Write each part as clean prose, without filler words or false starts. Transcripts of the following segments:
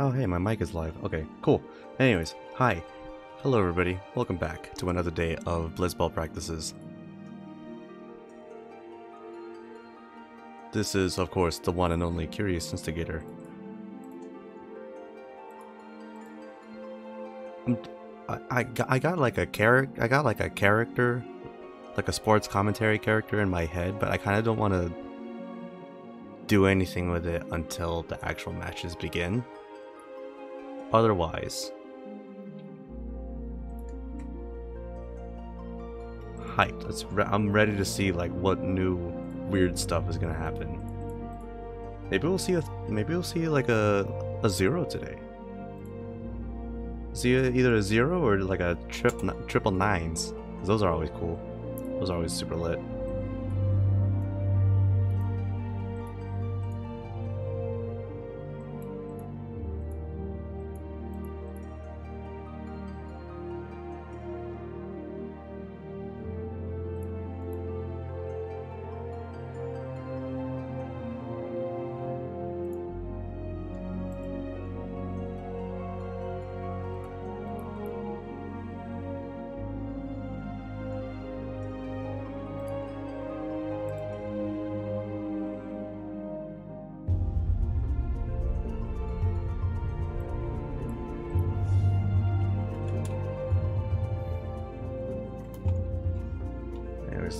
Oh hey, my mic is live. Okay, cool. Anyways, hi. Hello everybody. Welcome back to another day of Blitzball practices. This is, of course, the one and only Curious Instigator. I got like a character, like a sports commentary character in my head, but I kind of don't want to do anything with it until the actual matches begin. Otherwise, hyped. I'm ready to see like what new weird stuff is gonna happen. Maybe we'll see like a zero today. See either a zero or like a triple nines. Those are always cool. Those are always super lit.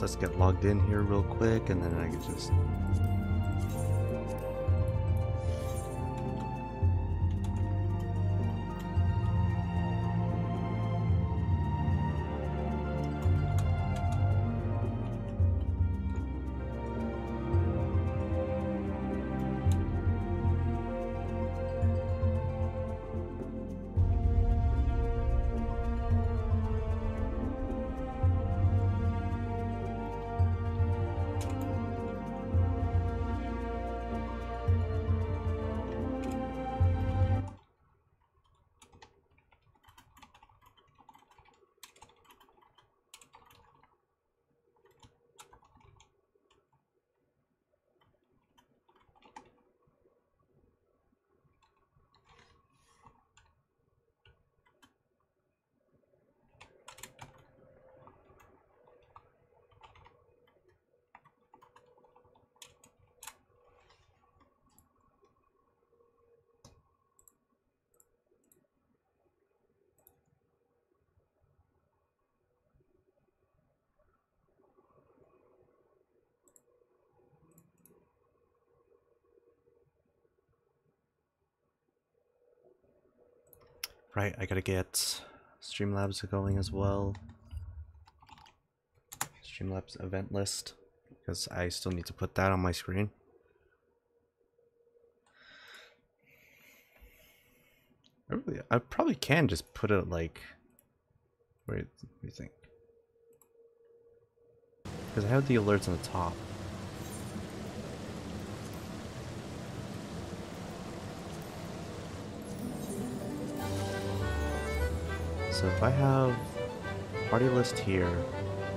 Let's get logged in here real quick, and then I can just... Right, I gotta get Streamlabs going as well. Streamlabs event list, because I still need to put that on my screen. I probably can just put it like... Wait, what do you think? Because I have the alerts on the top. So if I have party list here,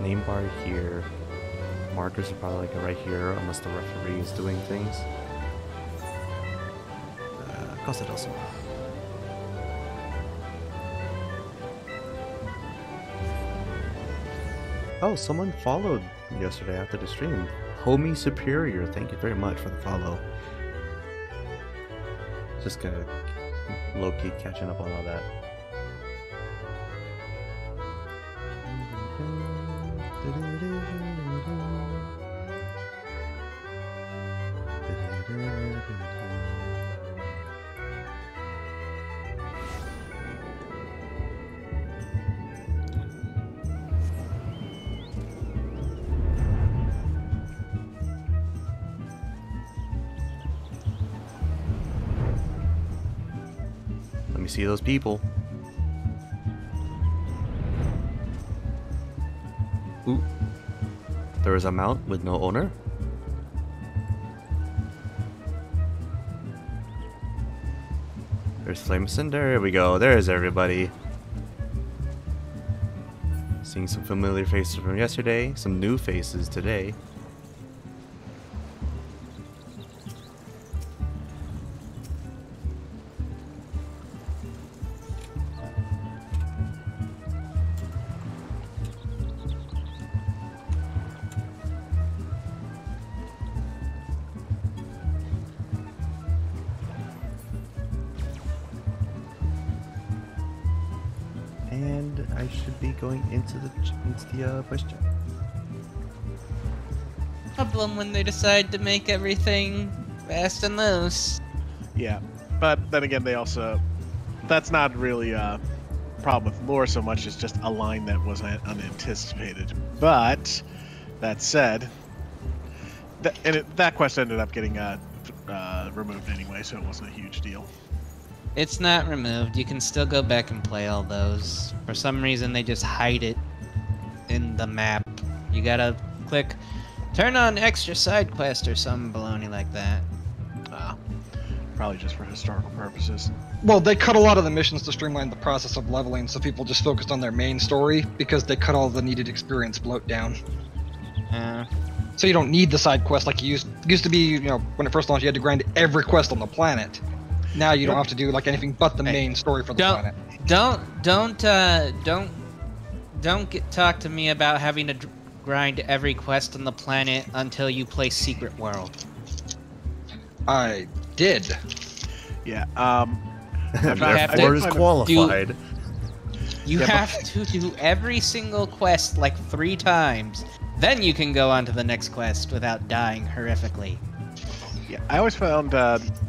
name bar here, markers are probably like right here unless the referee is doing things. Cosa del Sol. Oh, someone followed yesterday after the stream. Homie Superior, thank you very much for the follow. Just gonna low-key catching up on all that. Let me see those people. Ooh. There is a mount with no owner. There's Flameson. There we go. There's everybody. Seeing some familiar faces from yesterday. Some new faces today. and I should be going into the voice chat. Problem when they decide to make everything fast and loose. Yeah, but then again, they also... That's not really a problem with lore so much as just a line that was unanticipated. But, that said... That quest ended up getting removed anyway, so it wasn't a huge deal. It's not removed. You can still go back and play all those. For some reason, they just hide it in the map. You gotta click, turn on extra side quest or some baloney like that. Probably just for historical purposes. Well, they cut a lot of the missions to streamline the process of leveling, so people just focused on their main story because they cut all the needed experience bloat down. So you don't need the side quest like you used to be. You know, when it first launched, you had to grind every quest on the planet. Now you don't have to do like anything but the main story for the planet. Don't talk to me about having to grind every quest on the planet until you play Secret World. I did. Yeah. Therefore is qualified. You have to do every single quest like 3 times. Then you can go on to the next quest without dying horrifically. Yeah, I always found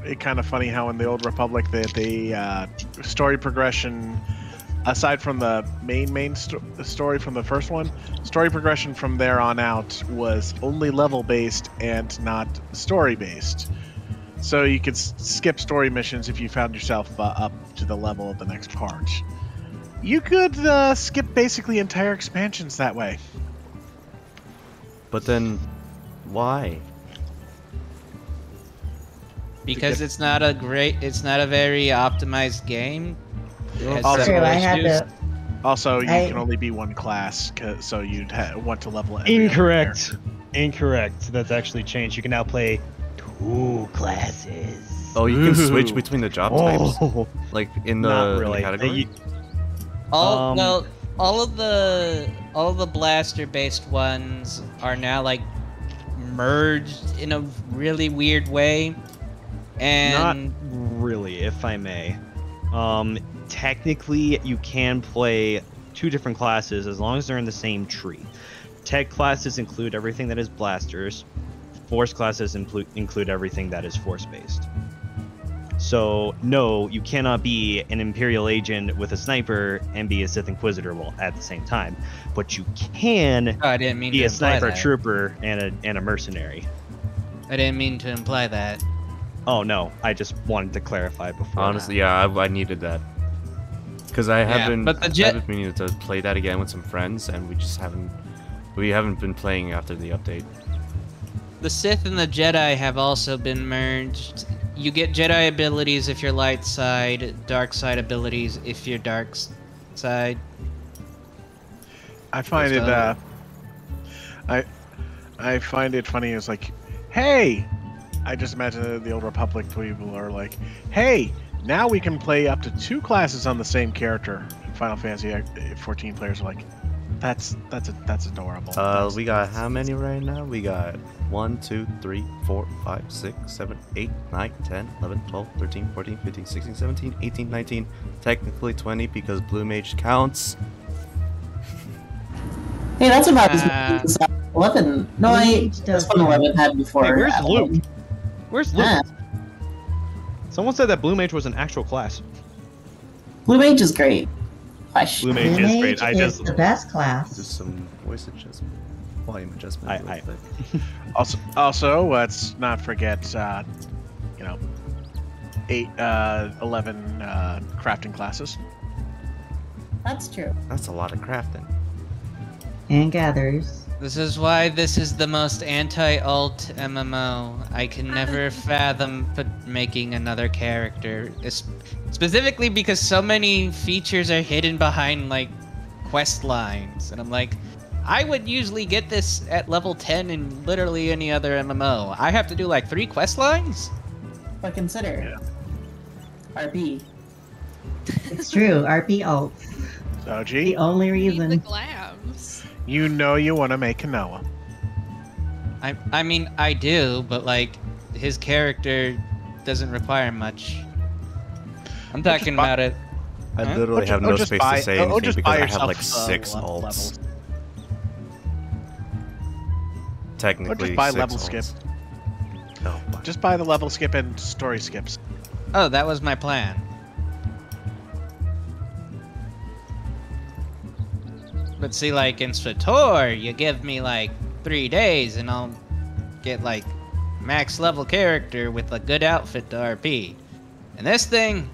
it kind of funny how in the Old Republic the story progression, aside from the main story from the first one, story progression from there on out was only level-based and not story-based. So you could skip story missions if you found yourself up to the level of the next part. You could skip basically entire expansions that way. But then, why? Because it's not a very optimized game. Also, true, I had to. Also, you can only be one class, so you'd want to level every Incorrect. Incorrect. That's actually changed. You can now play 2 classes. Oh, you can switch between the job types, like in the Not really. category. All of the blaster-based ones are now like merged in a really weird way, and Not really, if I may. Technically, you can play 2 different classes as long as they're in the same tree. Tech classes include everything that is blasters. Force classes include everything that is force-based. So, no, you cannot be an Imperial agent with a sniper and be a Sith Inquisitor at the same time. But you can be a sniper trooper and a mercenary. I didn't mean to imply that. Oh, no, I just wanted to clarify before. Honestly, yeah, I needed that. Because I have been meaning to play that again with some friends, and we haven't been playing after the update. The Sith and the Jedi have also been merged. You get Jedi abilities if you're light side, dark side abilities if you're dark side. I find I find it funny. It's like, hey, I just imagine the Old Republic people are like, hey, now we can play up to 2 classes on the same character. Final Fantasy 14 players are like, that's adorable. We got how many right now? We got 1, 2, 3, 4, 5, 6, 7, 8, 9, 10, 11, 12, 13, 14, 15, 16, 17, 18, 19, technically 20 because Blue Mage counts. Hey, that's about as 11. No, that's what 11 had before. Hey, where's Luke? Where's Luke? Yeah. Someone said that Blue Mage was an actual class. Blue Mage is great. Blue Mage is great. I just the best class. Just some voice adjustment, volume adjustment. Also, let's not forget, 11 crafting classes. That's true. That's a lot of crafting. And gatherers. This is why this is the most anti-alt MMO. I can never fathom making another character. Specifically because so many features are hidden behind, like, quest lines. And I'm like, I would usually get this at level 10 in literally any other MMO. I have to do, like, 3 quest lines? But consider. RP. It's true. RP alt. So, The only reason. The glams. You know you want to make a Noah. I mean, I do, but, like, his character doesn't require much. I'm talking about it. I Huh? literally have no space to say anything just because buy I have yourself, like 6 alts. levels. Technically, Or just buy 6 level alts. skip. Oh, Just buy the level skip and story skips. Oh, that was my plan. But see, like in SWTOR, you give me like 3 days and I'll get like max level character with a good outfit to RP. And this thing,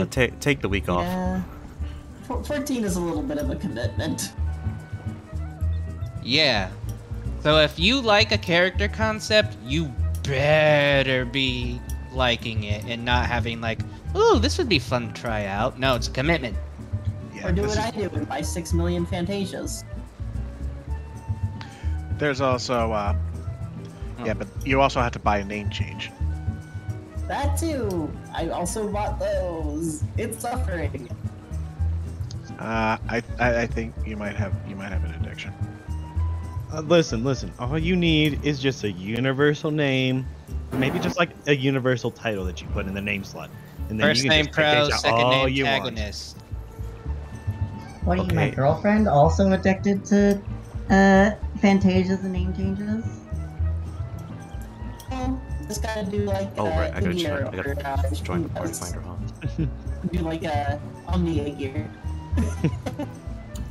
take the week off. Yeah. 14 is a little bit of a commitment. yeah. So if you like a character concept, you better be liking it and not having like, ooh, this would be fun to try out. No, it's a commitment. Yeah, Or do this what is- I do and buy 6 million Fantasias. There's also, yeah, but you also have to buy a name change. That too! I also bought those. It's suffering. I think you might have an addiction. Listen. All you need is just a universal name, maybe just like a universal title that you put in the name slot. And then First you can name just pro, change out second all name you want. antagonist. What are you, my Okay. girlfriend, also addicted to Fantasias and name changes? Well, just gotta do like Oh right, I gotta gear join. I or, gotta join the party Chivas. finder, huh? Do like a Omnia gear.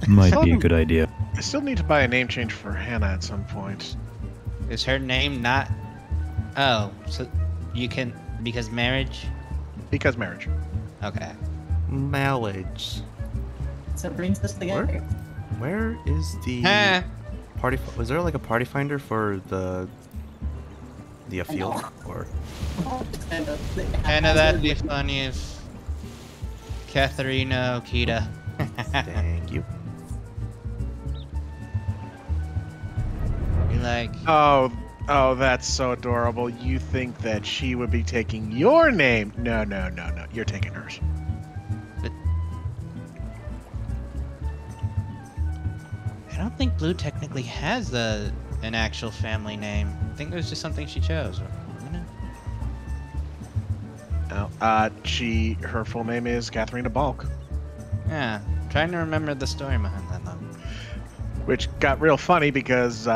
Might be a good idea. I still need to buy a name change for Hannah at some point. Is her name not? Oh, so you can because marriage. Because marriage. Okay. Marriage. So it brings us together. Where is the Huh. party? Was there like a party finder for the field or? Hannah, that'd be funny if Katharina Okita. Thank you. Be like, Oh, that's so adorable. You think that she would be taking your name? No. You're taking hers. I don't think Blue technically has an actual family name. I think it was just something she chose. Wasn't it? No. Her full name is Katharina Balk, Yeah. Trying to remember the story behind that though. which got real funny because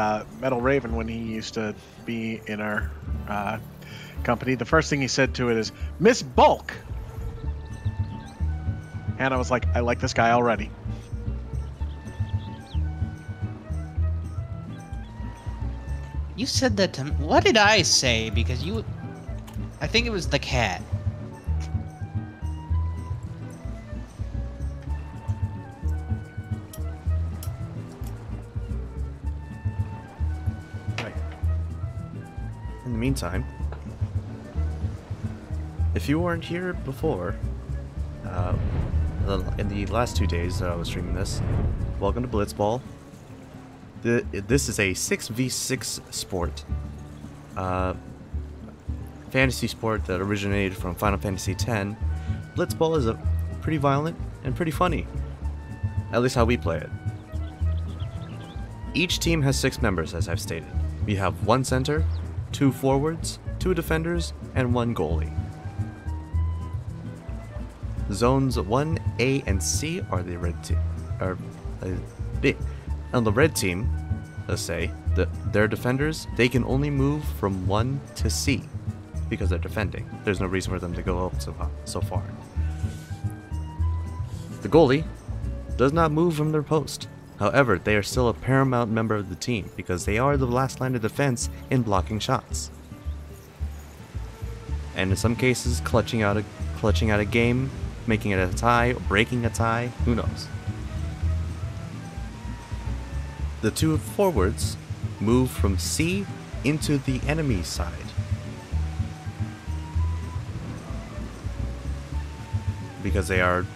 Metal Raven, when he used to be in our company, the first thing he said to it is Miss Bulk. And I was like, I like this guy already. You said that to me. What did I say? Because you... I think it was the cat. Right. In the meantime, if you weren't here before, in the last 2 days that I was streaming this, welcome to Blitzball. This is a 6v6 sport. Fantasy sport that originated from Final Fantasy X. Blitzball is pretty violent and pretty funny. At least how we play it. Each team has 6 members, as I've stated. We have 1 center, 2 forwards, 2 defenders, and 1 goalie. Zones 1, A, and C are the red team. On the red team, let's say, their defenders, they can only move from 1 to C because they're defending. There's no reason for them to go up so far. The goalie does not move from their post. However, they are still a paramount member of the team because they are the last line of defense in blocking shots. And in some cases, clutching out a game, making it a tie, or breaking a tie, who knows. The 2 forwards move from C into the enemy side. Because they are,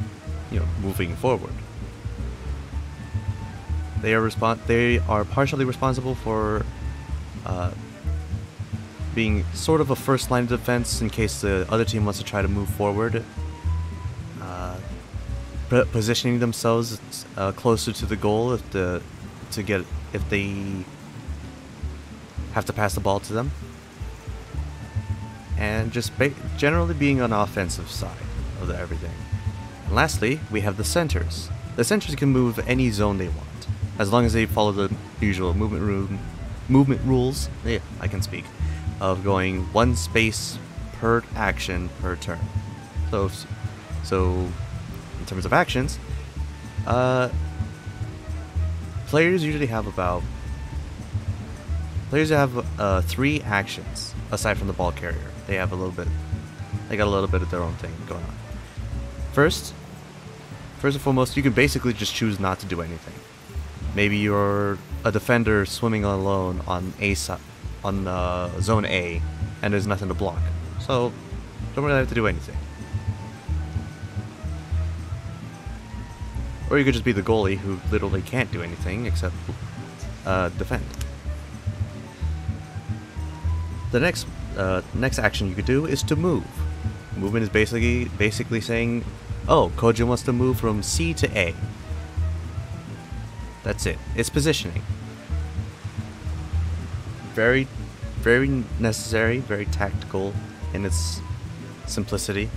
moving forward. They are partially responsible for being sort of a first line of defense in case the other team wants to try to move forward. Positioning themselves closer to the goal if they have to pass the ball to them. and just generally being on the offensive side of everything. And lastly, we have the centers. The centers can move any zone they want, as long as they follow the usual movement rules. Yeah, I can speak. Of going one space per action per turn. So in terms of actions, players usually have 3 actions aside from the ball carrier. They got a little bit of their own thing going on. First and foremost, you can basically just choose not to do anything. Maybe you're a defender swimming alone on zone A, and there's nothing to block, so don't really have to do anything. Or you could just be the goalie who literally can't do anything except defend. The next action you could do is to move. Movement is basically saying, oh, Kojin wants to move from C to A. That's it. It's positioning. Very, very necessary, very tactical in its simplicity.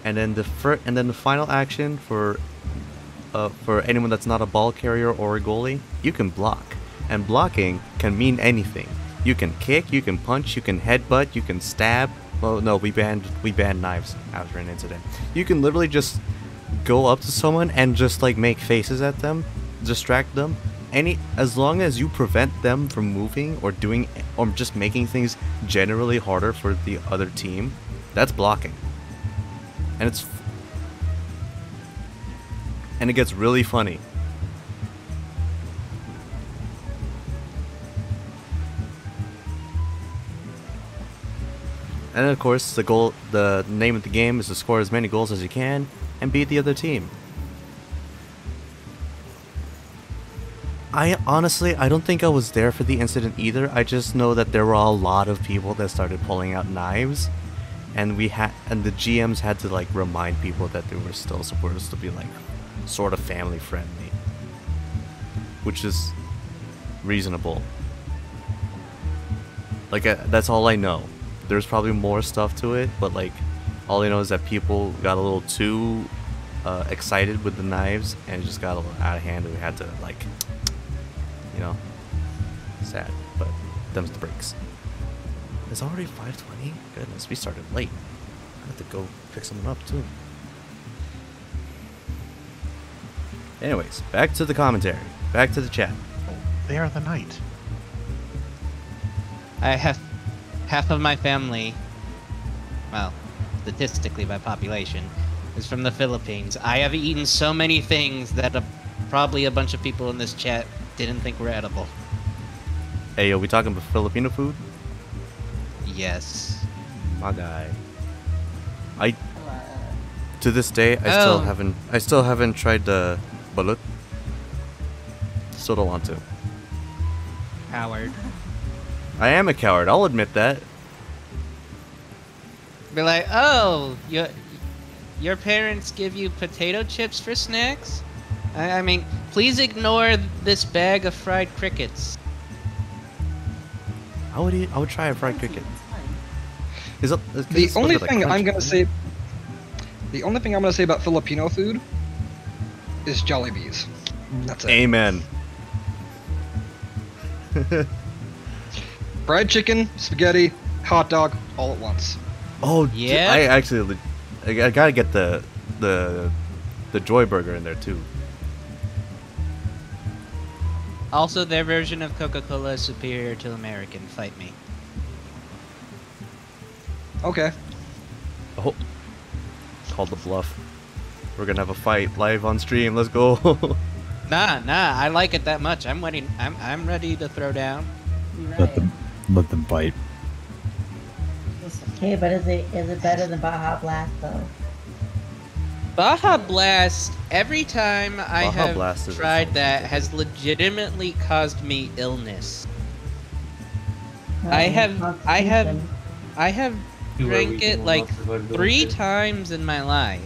And then the final action for anyone that's not a ball carrier or a goalie, you can block. And blocking can mean anything. You can kick, you can punch, you can headbutt, you can stab. Well, no, we banned knives after an incident. You can literally just go up to someone and just like make faces at them, distract them. As long as you prevent them from moving or just making things generally harder for the other team, that's blocking. And it gets really funny. And then of course, the name of the game is to score as many goals as you can and beat the other team. I don't think I was there for the incident either. I just know that there were a lot of people that started pulling out knives, and the GMs had to like remind people that they were still supposed to be like sort of family friendly, which is reasonable. Like that's all I know. There's probably more stuff to it, but like all I know is that people got a little too excited with the knives and it just got a little out of hand, and we had to like, sad, but them's the breaks. It's already 5:20. Goodness, we started late. I have to go pick someone up too. Anyways, back to the commentary. Back to the chat. They are the night. I have half of my family, well, statistically by population, is from the Philippines. I have eaten so many things that probably a bunch of people in this chat didn't think were edible. Hey, are we talking about Filipino food? Yes. My guy. To this day, I still haven't tried the balut. Still don't want to. Coward. I am a coward, I'll admit that. Be like, oh, your parents give you potato chips for snacks? I mean, please ignore this bag of fried crickets. I would try a fried cricket. The only thing I'm gonna say about Filipino food is Jollibees. That's it. Amen. Fried chicken, spaghetti, hot dog, all at once. Oh yeah. I gotta get the Joy Burger in there too. Also, their version of Coca-Cola is superior to American. Fight me. Okay. Oh, called the bluff. We're gonna have a fight live on stream. Let's go. Nah. I like it that much. I'm ready to throw down. Right. Let them bite. Okay, but is it better than Baja Blast though? Baja Blast, every time I have Blast tried that, has legitimately caused me illness. I have drank it like 3 times in my life,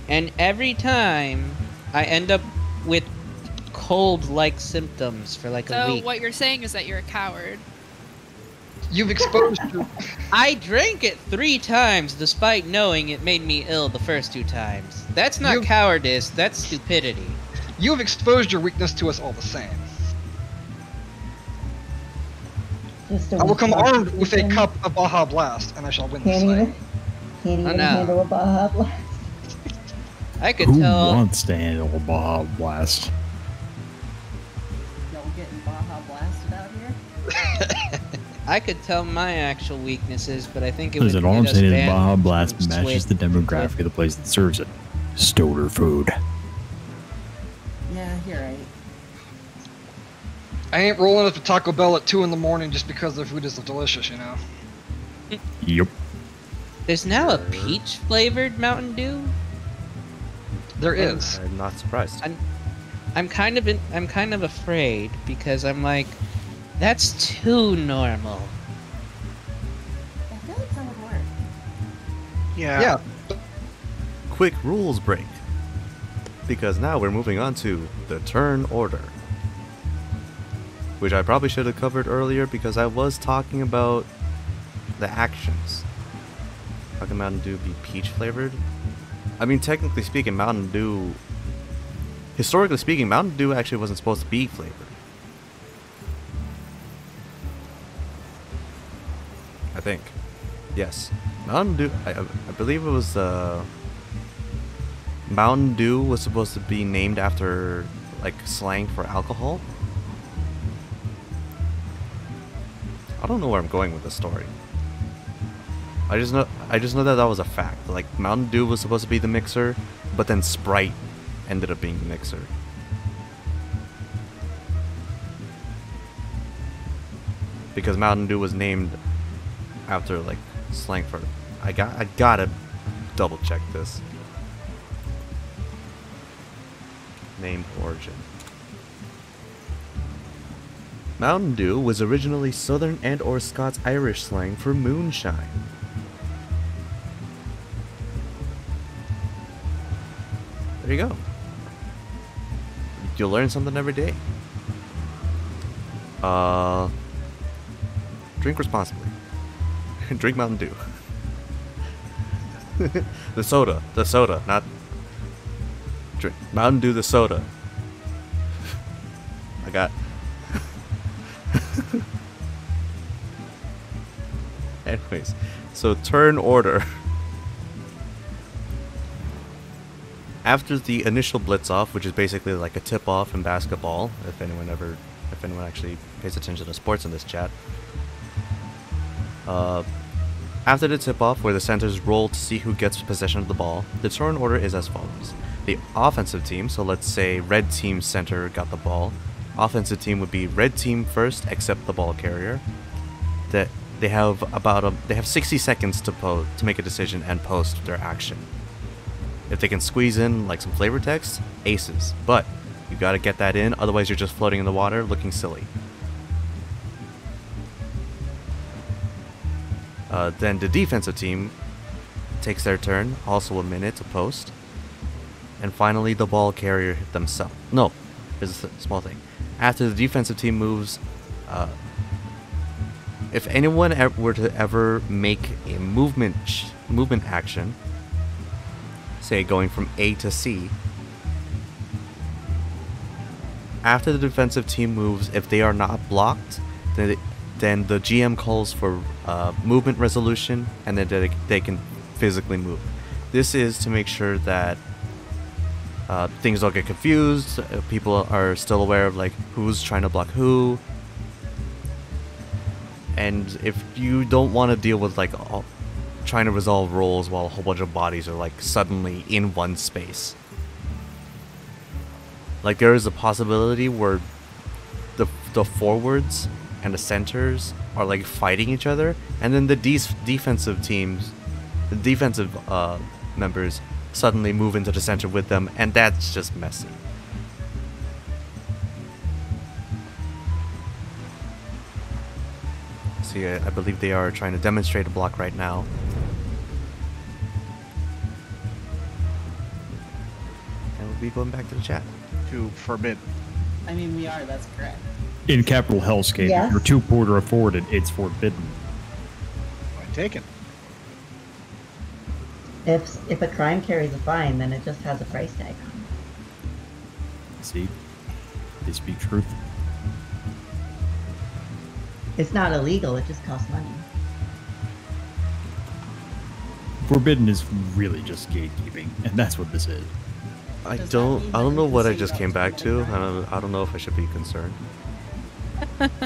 and every time I end up with cold-like symptoms for like a week. So what you're saying is that you're a coward. You've exposed your... I drank it 3 times despite knowing it made me ill the first 2 times. That's not cowardice, that's stupidity. You've exposed your weakness to us all the same. I will come armed with a cup of Baja Blast, and I shall win this fight. Can't even no. handle a Baja Blast. I could Who tell. wants to handle a Baja Blast? Y'all getting Baja blasted out here? I could tell my actual weaknesses, but I think it would Listen, get all I'm us saying is banned Baja from Blast matches the demographic of the place that serves it. Stoner food. Yeah, you're right. I ain't rolling up to Taco Bell at 2 in the morning just because their food is delicious, you know? Yep. There's now a peach flavored Mountain Dew. There is. I'm not surprised. I'm kind of afraid because I'm like, that's too normal. I feel like that would work. Yeah. Quick rules break. Because now we're moving on to the turn order. Which I probably should have covered earlier because I was talking about the actions. How can Mountain Dew be peach flavored? I mean, technically speaking, Mountain Dew... Historically speaking, Mountain Dew actually wasn't supposed to be flavored. I think. Yes. Mountain Dew... I believe it was... Mountain Dew was supposed to be named after, like, slang for alcohol. I don't know where I'm going with this story. I just know that was a fact. Like, Mountain Dew was supposed to be the mixer, but then Sprite ended up being the mixer. Because Mountain Dew was named after, like, slang for... I gotta double check this. Name origin. Mountain Dew was originally Southern and/or Scots-Irish slang for moonshine. There you go. You'll learn something every day. Drink responsibly. Drink Mountain Dew. The soda, not drink Mountain Dew the soda. I got anyways, so turn order. After the initial blitz off, which is basically like a tip off in basketball, if anyone actually pays attention to sports in this chat. After the tip off, where the centers roll to see who gets possession of the ball, the turn order is as follows. The offensive team, so let's say red team center got the ball. Offensive team would be red team first, except the ball carrier. That they have 60 seconds to make a decision and post their action. If they can squeeze in like some flavor text, aces. But you gotta get that in, otherwise you're just floating in the water looking silly. Then the defensive team takes their turn, also a minute to post. And finally the ball carrier themselves. No, there's a small thing. After the defensive team moves, if anyone were to ever make a movement action, say going from A to C, after the defensive team moves, if they are not blocked, then the GM calls for movement resolution, and then they can physically move. This is to make sure that things don't get confused, people are still aware of like who's trying to block who, and if you don't want to deal with like trying to resolve roles while a whole bunch of bodies are like suddenly in one space. Like there is a possibility where the forwards and the centers are like fighting each other, and then the defensive members suddenly move into the center with them, and that's just messy. See, I believe they are trying to demonstrate a block right now. And we'll be going back to the chat. To forbid. I mean, we are, that's correct. In capital hellscape, Yes. if you're too poor to afford it, it's forbidden. Point taken. If a crime carries a fine, then it just has a price tag on it. See? They speak truth. It's not illegal, it just costs money. Forbidden is really just gatekeeping, and that's what this is. I Does that don't mean I that don't you know can what I say just dogs came back are to. really I don't know if I should be concerned.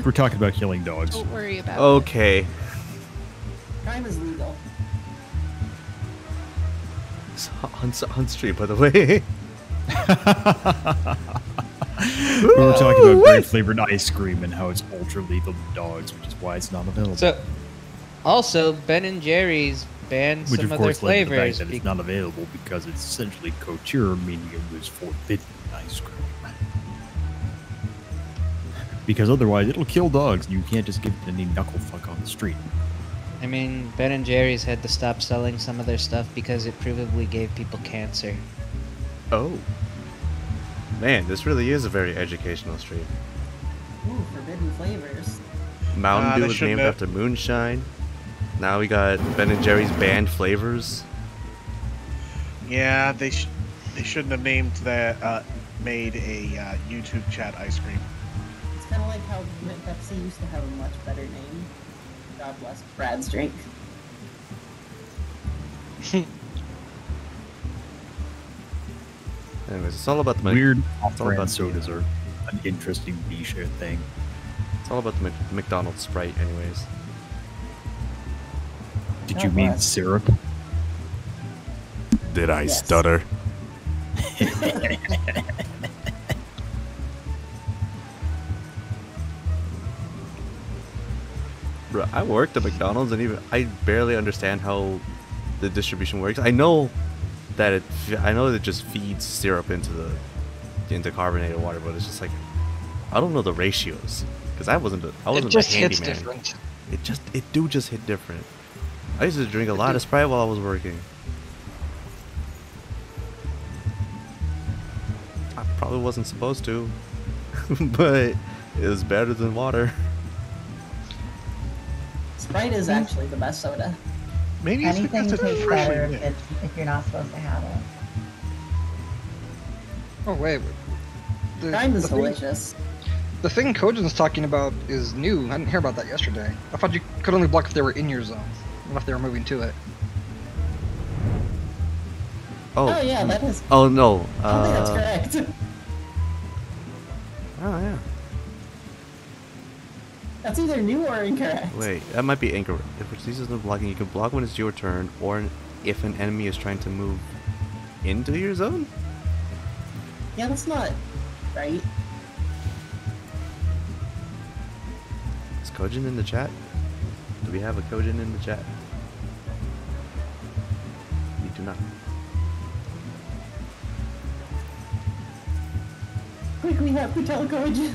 We're talking about killing dogs. Don't worry about it. Okay. Crime is legal. It's Hunt Street, by the way. We were talking about grape flavored ice cream and how it's ultra lethal to dogs, which is why it's not available. So, also, Ben and Jerry's banned Which some of other course led to the fact flavors. that it's not available because it's essentially couture, meaning it was forbidden ice cream. Because otherwise it'll kill dogs and you can't just give it to any knuckle fuck on the street. I mean, Ben and Jerry's had to stop selling some of their stuff because it provably gave people cancer. Oh. Man, this really is a very educational street. Ooh, forbidden flavors. Mountain Dew they was shouldn't named have- after moonshine. Now we got Ben and Jerry's banned flavors. Yeah, they shouldn't have named that. Made a YouTube chat ice cream. It's kind of like how Pepsi used to have a much better name. God bless Brad's drink. Anyways, it's all about the Weird it's all off-brand about sodas are an interesting niche thing. It's all about the McDonald's Sprite, anyways. Did God you mean bless. syrup? Did I Yes. stutter? Bro, I worked at McDonald's and even I barely understand how the distribution works. I know that it just feeds syrup into carbonated water, but it's just like I don't know the ratios because I wasn't It a just hits handyman. different. It do just hit different. I used to drink a lot of Sprite while I was working. I probably wasn't supposed to, but it was better than water. Sprite is actually the best soda. Maybe it's Anything because it's tastes freshly better made. if you're not supposed to have it. Oh wait. Crime is delicious. The thing Kojin's talking about is new. I didn't hear about that yesterday. I thought you could only block if they were in your zone, not if they were moving to it. Oh yeah, that is. Oh no. I think that's correct. Oh yeah. That's either new or incorrect. Wait, that might be incorrect. If it ceases the blocking, you can block when it's your turn, or if an enemy is trying to move into your zone. Yeah, that's not right. Is Kojin in the chat? Do we have a Kojin in the chat? We do not. Quick, we have to tell Kojin.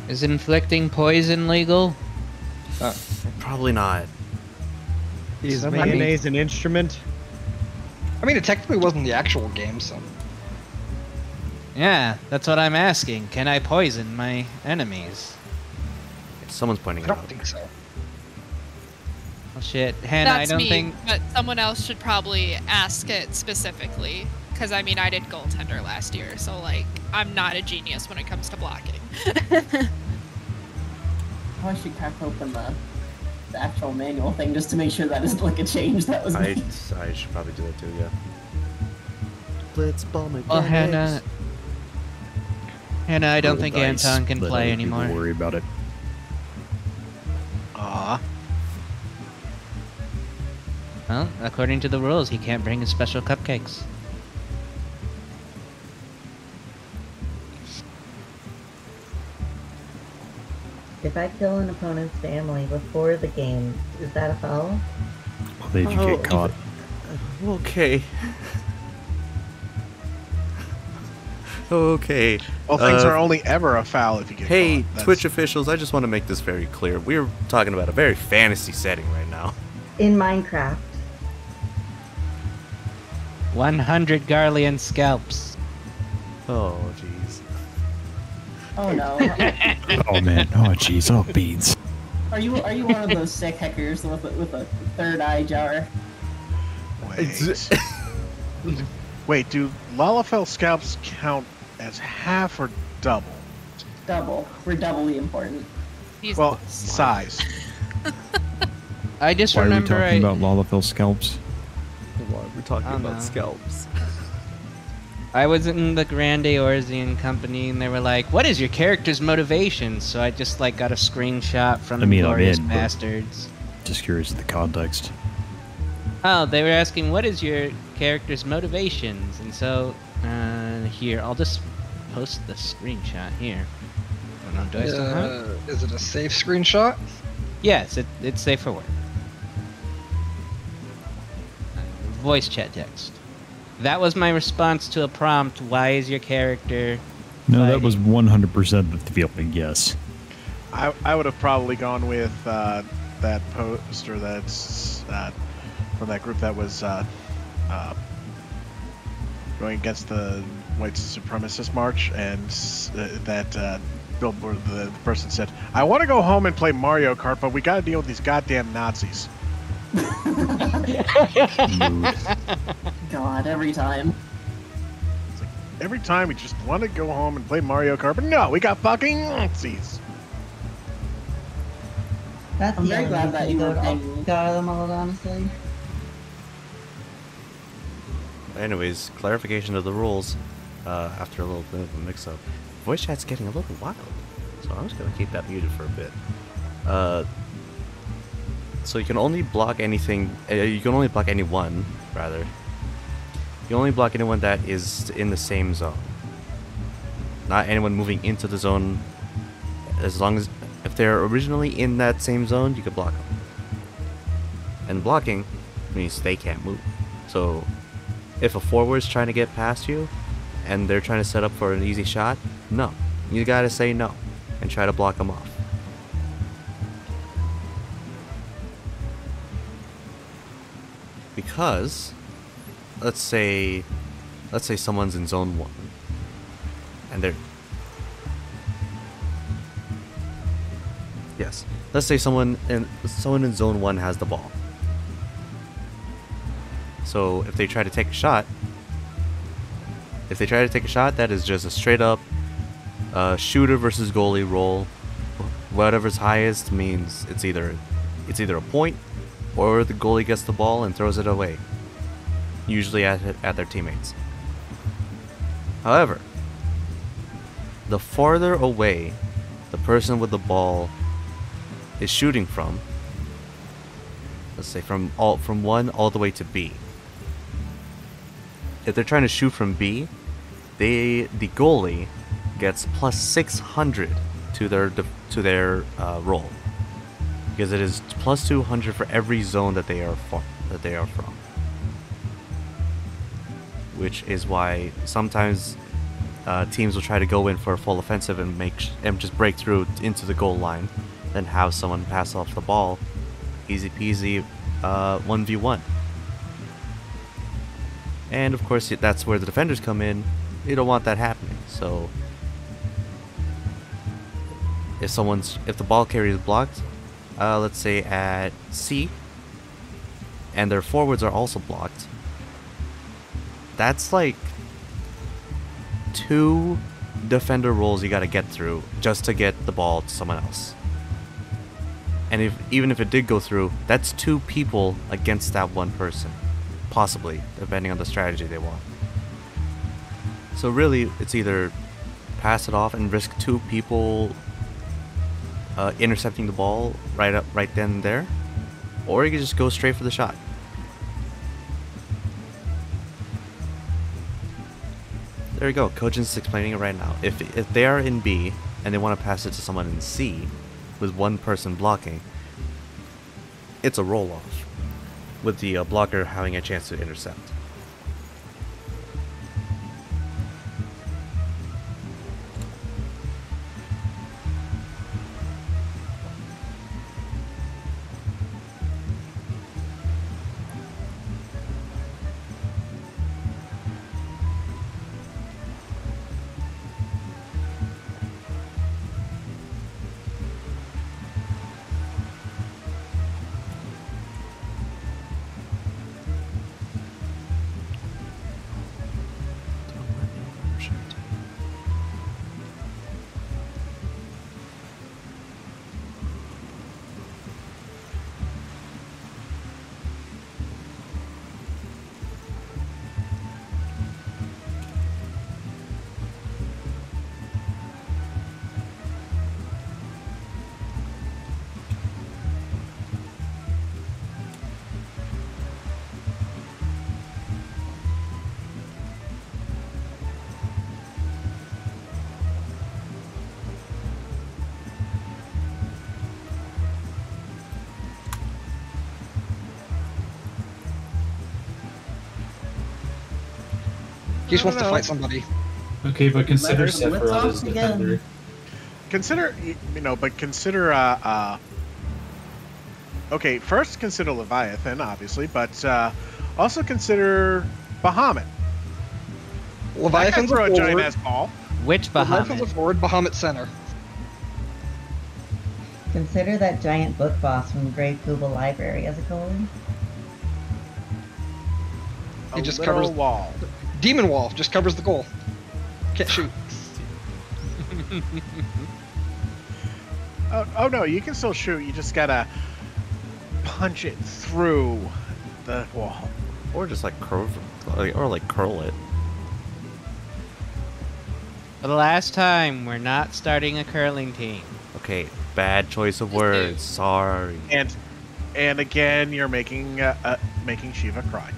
Is inflicting poison legal? Probably not. Is Somebody- mayonnaise an instrument? I mean, it technically wasn't the actual game, so. Yeah, that's what I'm asking. Can I poison my enemies? Someone's pointing I it don't out. think so. Oh shit, Hannah, That's I don't me, think. but someone else should probably ask it specifically. Because, I mean, I did goaltender last year, so, like, I'm not a genius when it comes to blocking. I should crack open the actual manual thing just to make sure that isn't like a change that was I made. should probably do that too. Yeah. Blitzball McDonald's. Well, Hannah, I don't Roll think dice, Anton can let play other people anymore. Worry about it. Well, according to the rules, he can't bring his special cupcakes. If I kill an opponent's family before the game, is that a foul? Only if you Oh, get caught. Okay. Okay. Well, things are only ever a foul if you get Hey, caught. That's- Twitch officials, I just want to make this very clear. We're talking about a very fantasy setting right now. In Minecraft. 100 Garlean scalps. Oh, jeez. Oh no. Oh man. Oh jeez. Oh beans. Are you one of those sick hackers with a third eye jar? Wait, do Lalafell scalps count as half or double? Double. We're doubly important. He's Well, smart. size. I just Why are we remember talking about Lalafell scalps? We're talking Oh, about no. scalps. I was in the Grande Orzian company, and they were like, "What is your character's motivation?" So I just like got a screenshot from I mean, I'm Glorious in, but- Bastards. Just curious of the context. Oh, they were asking, "What is your character's motivations?" And so here, I'll just post the screenshot here. I don't know, do I still have it? Is it a safe screenshot? Yes, it's safe for work. Voice chat text. That was my response to a prompt. Why is your character? No, that fighting? was 100% the feeling. Yes. I would have probably gone with that poster that's from that group that was going against the white supremacist march, and that billboard, the person said, "I want to go home and play Mario Kart, but we got to deal with these goddamn Nazis." Mood. God, every time. It's like every time we just want to go home and play Mario Kart, but no, we got fucking Nazis. That's I'm the very glad that you were got paying. them all, honestly. Anyways, clarification of the rules. After a little bit of a mix-up, voice chat's getting a little wild, so I'm just gonna keep that muted for a bit. So you can only block anything. You can only block anyone, rather. You can only block anyone that is in the same zone. Not anyone moving into the zone. As long as if they're originally in that same zone, you can block them. And blocking means they can't move. So if a forward's trying to get past you, and they're trying to set up for an easy shot, no, you gotta say no and try to block them off. Because let's say someone's in zone 1 and they're let's say someone in zone 1 has the ball. So if they try to take a shot, that is just a straight up shooter versus goalie roll. Whatever's highest means it's either a point, or the goalie gets the ball and throws it away, usually at their teammates. However, the farther away the person with the ball is shooting from, let's say from 1 all the way to B. If they're trying to shoot from B, the goalie gets plus 600 to their roll, because it is plus 200 for every zone that they are from. Which is why sometimes teams will try to go in for a full offensive and just break through into the goal line, then have someone pass off the ball, easy peasy, 1v1. And of course, that's where the defenders come in. You don't want that happening. So if the ball carrier is blocked, let's say at C, and their forwards are also blocked, that's like 2 defender rolls you gotta get through just to get the ball to someone else. And even if it did go through, that's 2 people against that one person, possibly, depending on the strategy they want. So really, it's either pass it off and risk 2 people intercepting the ball right then and there, or you can just go straight for the shot. There you go. Kojin's explaining it right now. If they are in B and they want to pass it to someone in C with one person blocking, it's a roll-off with the blocker having a chance to intercept. He just wants to fight somebody. Okay, but consider Let's Sephiroth talk as defender. again. Consider, but consider, okay, first consider Leviathan, obviously, but also consider Bahamut. Leviathan's throw a a giant forward. ass ball. Which Leviathan's a Bahamut? forward. Bahamut center. Consider that giant book boss from the Great Kuba Library as a goalie. A just literal covers- wall. Demon wall just covers the goal. Can't shoot. Oh no, you can still shoot. You just gotta punch it through the wall. Or just like curl it. For the last time, we're not starting a curling team. Okay, bad choice of words. Sorry. And again, you're making Shiva cry.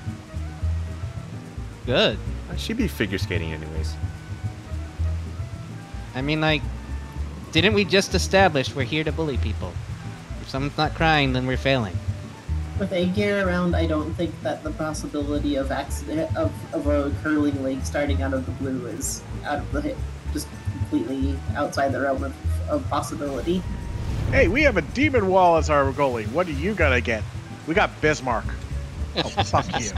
Good. She'd be figure skating anyways. I mean, like, didn't we just establish we're here to bully people? If someone's not crying, then we're failing. With a gear around, I don't think that the possibility of accident of a curling league starting out of the blue is out of the hit, just completely outside the realm of possibility. Hey, we have a demon wall as our goalie. What do you gotta get? We got Bismarck. Oh, fuck you.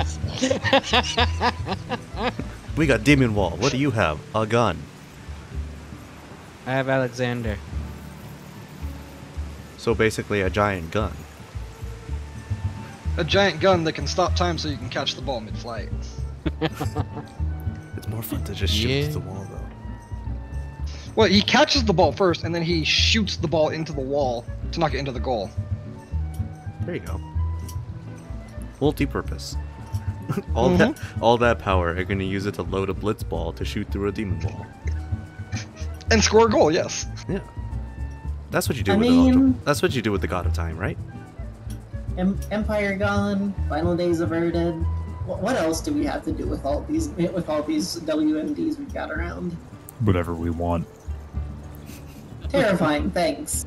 We got Demon Wall. What do you have? A gun. I have Alexander. So basically a giant gun. A giant gun that can stop time so you can catch the ball mid-flight. It's more fun to just shoot the wall though. Well, he catches the ball first, and then he shoots the ball into the wall to knock it into the goal. There you go. Multi-purpose. all that power, you're gonna use it to load a blitz ball to shoot through a demon wall. And score a goal, yes. Yeah. That's what you do that's what you do with the God of Time, right? Empire gone, final days averted. What else do we have to do with all these WMDs we've got around? Whatever we want. Terrifying, thanks.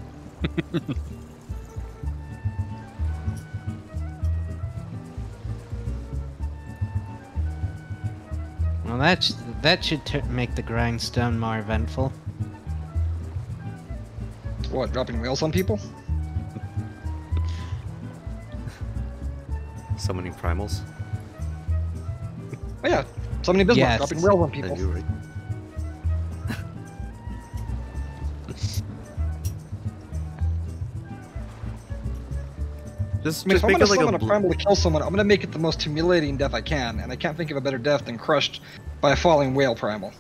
Well, that should make the grindstone more eventful. What, dropping whales on people? Summoning primals. Oh yeah, summoning Bismarck, Yes. dropping whales on people. You're right. Just I mean, if I'm make gonna it like summon a primal to kill someone, I'm gonna make it the most humiliating death I can, and I can't think of a better death than crushed by a falling whale primal.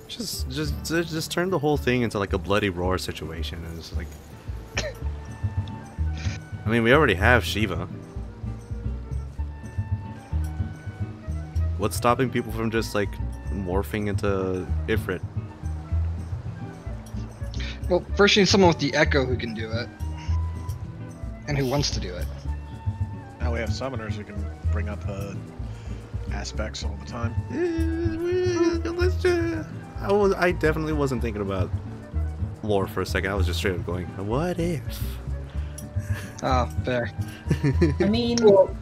Just turn the whole thing into like a bloody roar situation. And it's like, I mean, we already have Shiva. What's stopping people from just like morphing into Ifrit? Well, first you need someone with the Echo who can do it. And who wants to do it. Now we have summoners who can bring up the aspects all the time. I definitely wasn't thinking about lore for a second. I was just straight up going, what if? Ah, fair. I mean, Well,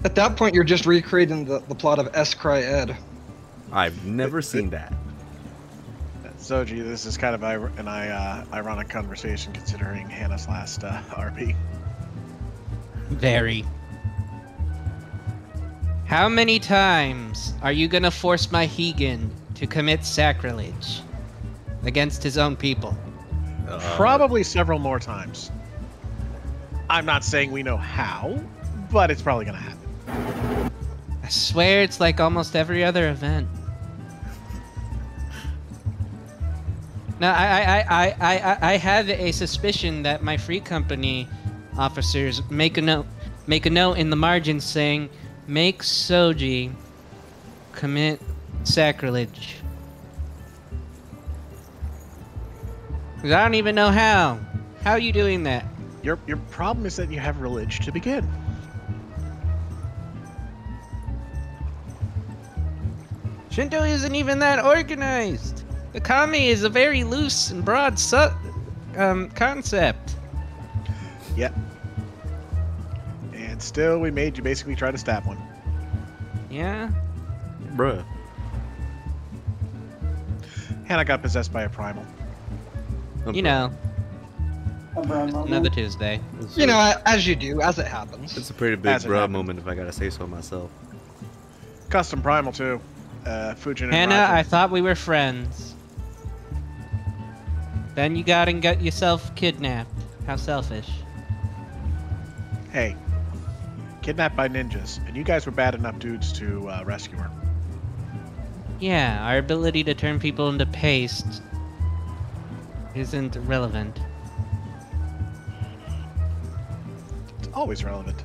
at that point, you're just recreating the plot of S. Cry Ed. I've never seen that. Zoji, this is kind of an ironic conversation considering Hannah's last RP. Very. How many times are you gonna force my Hegan to commit sacrilege against his own people? Probably several more times. I'm not saying we know how, but it's probably gonna happen. I swear it's like almost every other event. Now, I have a suspicion that my free company officers make a note in the margins saying, make Soji commit sacrilege. 'Cause I don't even know how. How are you doing that? Your problem is that you have religion to begin. Shinto isn't even that organized. The kami is a very loose and broad concept. Yep. And still, we made you basically try to stab one. Yeah? Bruh. Hannah got possessed by a primal. You know, A bro moment. another Tuesday. You know, as you do, as it happens. It's a pretty big As it bro happened. moment if I gotta say so myself. Custom primal too. Fujin and Hannah, Roger. I thought we were friends. Then you got yourself kidnapped. How selfish. Hey, kidnapped by ninjas, and you guys were bad enough dudes to rescue her. Yeah, our ability to turn people into paste isn't relevant. It's always relevant.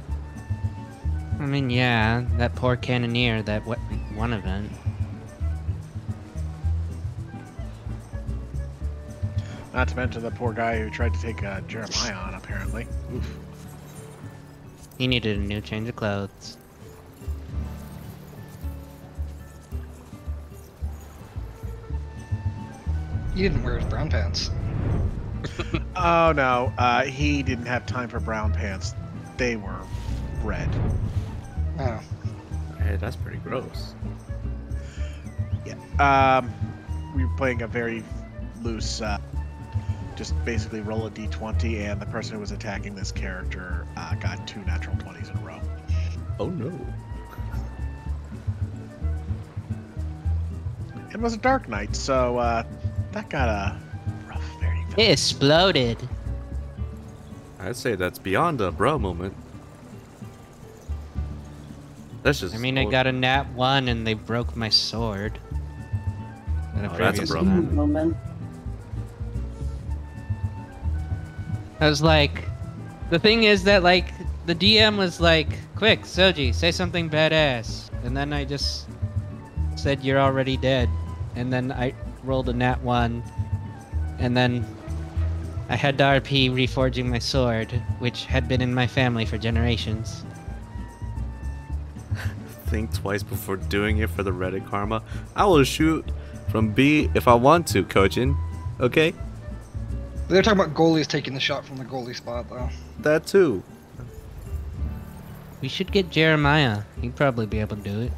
I mean, yeah, that poor cannoneer, that one event. Not to mention the poor guy who tried to take Jeremiah on, apparently. Oof. He needed a new change of clothes. He didn't wear his brown pants. Oh no, he didn't have time for brown pants. They were red. Oh. Hey, that's pretty gross. Yeah. We were playing a very loose, just basically roll a d20, and the person who was attacking this character got 2 natural 20s in a row. Oh no. It was a dark night, so that got a rough, very fast. It exploded. I'd say that's beyond a bro moment. That's just. I mean, I got a nat 1 and they broke my sword. In Oh, that's a bro event. Moment. I was like, the thing is that like the DM was like, quick, Soji, say something badass, and then I just said you're already dead, and then I rolled a nat 1, and then I had to RP reforging my sword, which had been in my family for generations. Think twice before doing it for the Reddit karma. I will shoot from B if I want to, Kojin. Okay? They're talking about goalies taking the shot from the goalie spot, though. That too. We should get Jeremiah. He'd probably be able to do it.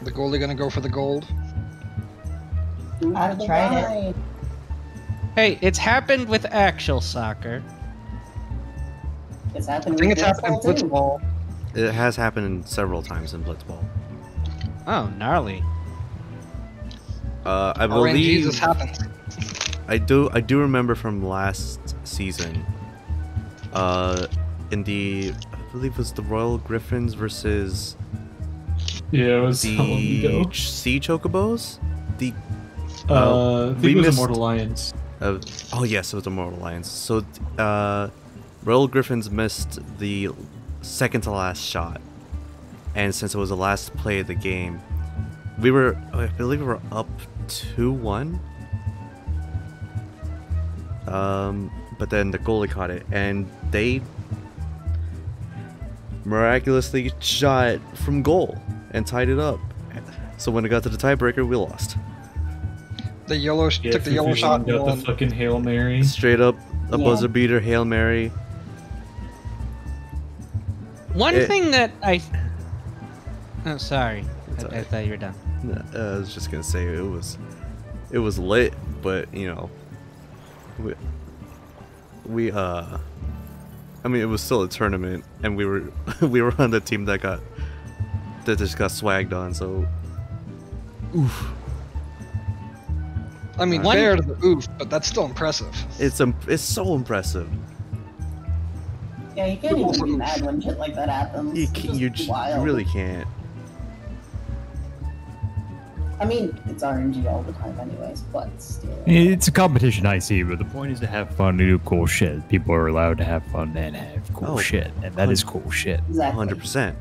The goalie gonna go for the gold. I've tried it. Hey, it's happened with actual soccer. It's I happening. think with it's happened in baseball, too. Blitzball. It has happened several times in Blitzball. Oh, gnarly. I RNG, believe this happens. I do remember from last season. In the I believe it was the Royal Griffins versus Yeah, it was so long the ago. Sea Chocobos. The I think we it was missed- Immortal Lions. oh yes, it was Immortal Lions. So Royal Griffins missed the second to last shot, and since it was the last play of the game, I believe we were up 2-1. But then the goalie caught it, and they miraculously shot from goal and tied it up. So when it got to the tiebreaker, we lost. The yellow Yeah, took the yellow shot and got the won. fucking Hail Mary. Straight up a Yeah. buzzer beater, Hail Mary. One It- thing that I... Oh, sorry. It's I alright. thought you were done. I was just gonna say it was lit, but you know, we I mean, it was still a tournament, and we were we were on the team that just got swagged on. So, oof, I mean, One- fair to the oof, but that's still impressive. it's so impressive. Yeah, you can't even be mad when shit like that happens. You It's can, just you wild. really can't. I mean, it's RNG all the time, anyways. But still. It's a competition, I see, but the point is to have fun and do cool shit. People are allowed to have fun and have cool Oh, shit, and that is cool shit. Exactly. 100%.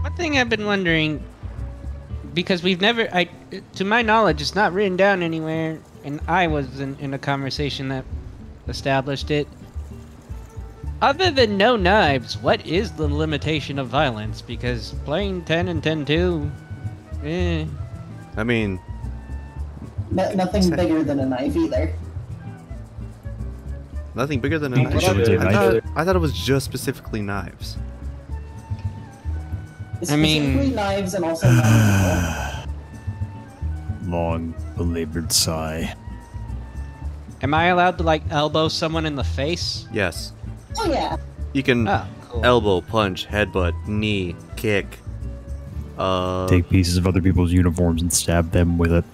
One thing I've been wondering, because we've never, to my knowledge, it's not written down anywhere, and I was in a conversation that established it. Other than no knives, what is the limitation of violence? Because playing 10 and 10-2, I mean, Nothing bigger than a knife either. nothing bigger than a Think knife. we should I thought it was just specifically knives. I mean- Specifically knives and also knives. long, belabored sigh. Am I allowed to, like, elbow someone in the face? Yes. Oh yeah. You can Oh, cool. elbow, punch, headbutt, knee, kick. Take pieces of other people's uniforms and stab them with it.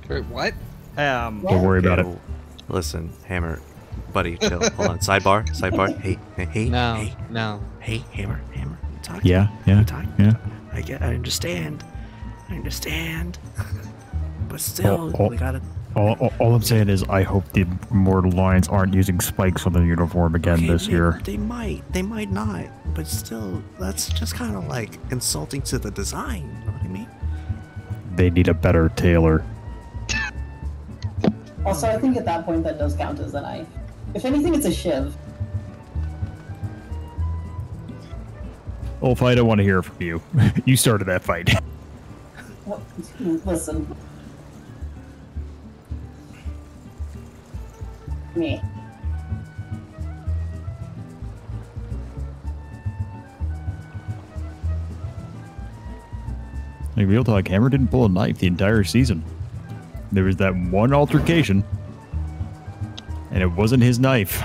Wait, what? Don't worry about it. Listen, Hammer, buddy, chill. Hold on. Sidebar. Hey. No, no. Hey, Hammer. Talk. Yeah. I understand. But still, we gotta. All I'm saying is I hope the Immortal Lions aren't using spikes on the uniform again this year. They might not. But still, that's just kind of like insulting to the design. You know what I mean? They need a better tailor. Also, I think at that point that does count as a knife. If anything, it's a shiv. Ulf, I don't want to hear from you. You started that fight. Well, listen. Me. Like, real talk, Hammer didn't pull a knife the entire season. There was that one altercation, and it wasn't his knife.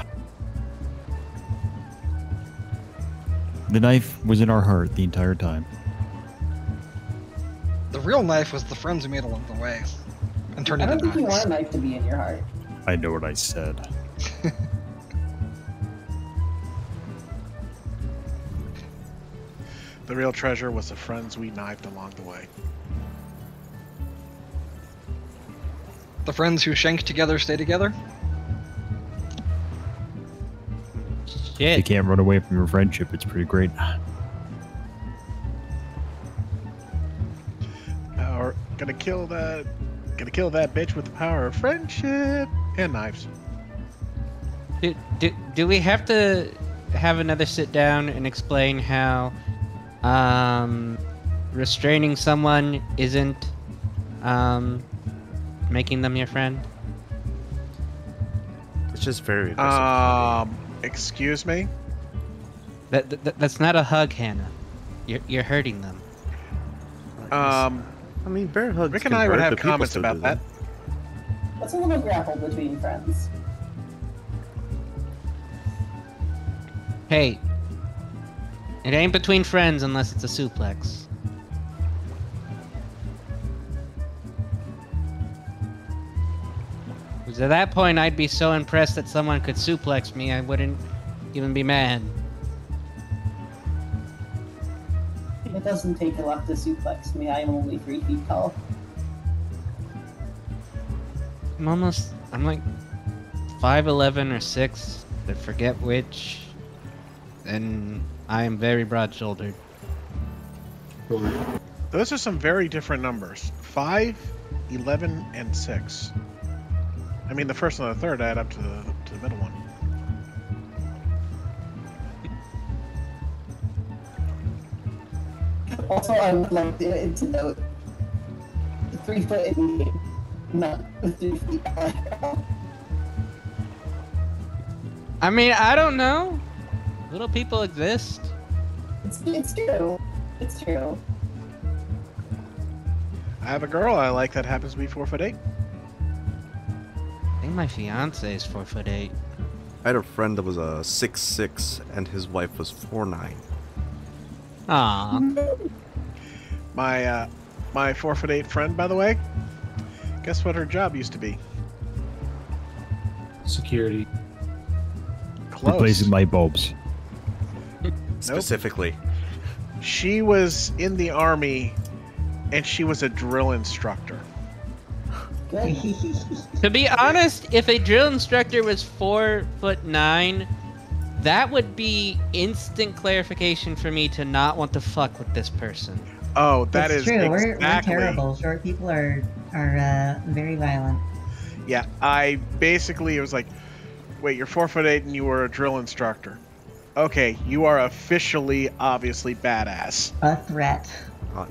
The knife was in our heart the entire time. The real knife was the friends we made along the way, and turned I into don't think you knives. want a knife to be in your heart. I know what I said. The real treasure was the friends we knifed along the way. The friends who shank together stay together? You Shit. can't run away from your friendship. It's pretty great. Or gonna kill that bitch with the power of friendship and knives. Do we have to have another sit down and explain how restraining someone isn't making them your friend? It's just very aggressive. Excuse me? That's not a hug, Hannah. You're hurting them. I mean, bear hugs. Rick can and I would hurt, have but people comments still about do that. What's a little grapple between friends? Hey, it ain't between friends unless it's a suplex. Because at that point, I'd be so impressed that someone could suplex me, I wouldn't even be mad. It doesn't take a lot to suplex me. I am only 3 feet tall. I'm like 5'11" or 6, I forget which, and I am very broad-shouldered. Those are some very different numbers. 5, 11, and 6. I mean, the first and the third add up to the middle one. Also, I would like to note 3 foot in game, not 3 feet tall. I mean, I don't know. Little people exist. It's true. It's true. I have a girl I like that happens to be 4'8". I think my fiance is 4'8". I had a friend that was a 6'6", and his wife was 4'9". Aw. My 4'8" friend, by the way, guess what her job used to be? Security. Close. Replacing light bulbs. Specifically. She was in the army, and she was a drill instructor. Good. To be honest, if a drill instructor was 4'9", that would be instant clarification for me to not want to fuck with this person. Oh, that It's is true. We're exactly. terrible. Short people are very violent. Yeah, I basically, it was like, wait, you're 4'8" and you were a drill instructor. Okay, you are officially, obviously badass. A threat.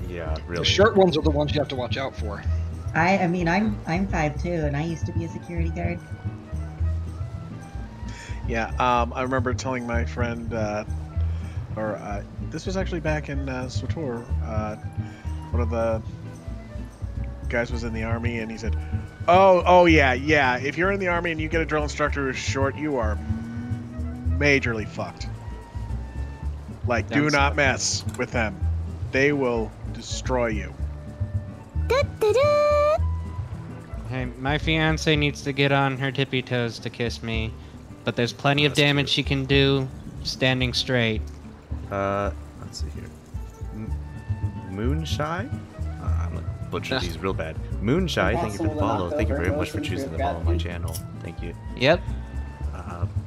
Yeah, really. The short ones are the ones you have to watch out for. I mean, I'm 5'2", and I used to be a security guard. Yeah, I remember telling my friend, this was actually back in Sator, one of the guys was in the army, and he said, "Oh yeah. If you're in the army and you get a drill instructor who's short, you are majorly fucked. Like, do not mess with them. They will destroy you." Hey, my fiance needs to get on her tippy toes to kiss me, but there's plenty of damage she can do standing straight. Let's see here. Moonshine? I'm gonna butcher these real bad. Moonshine, thank you for the follow. Thank you very much for choosing to follow my channel. Thank you. Yep.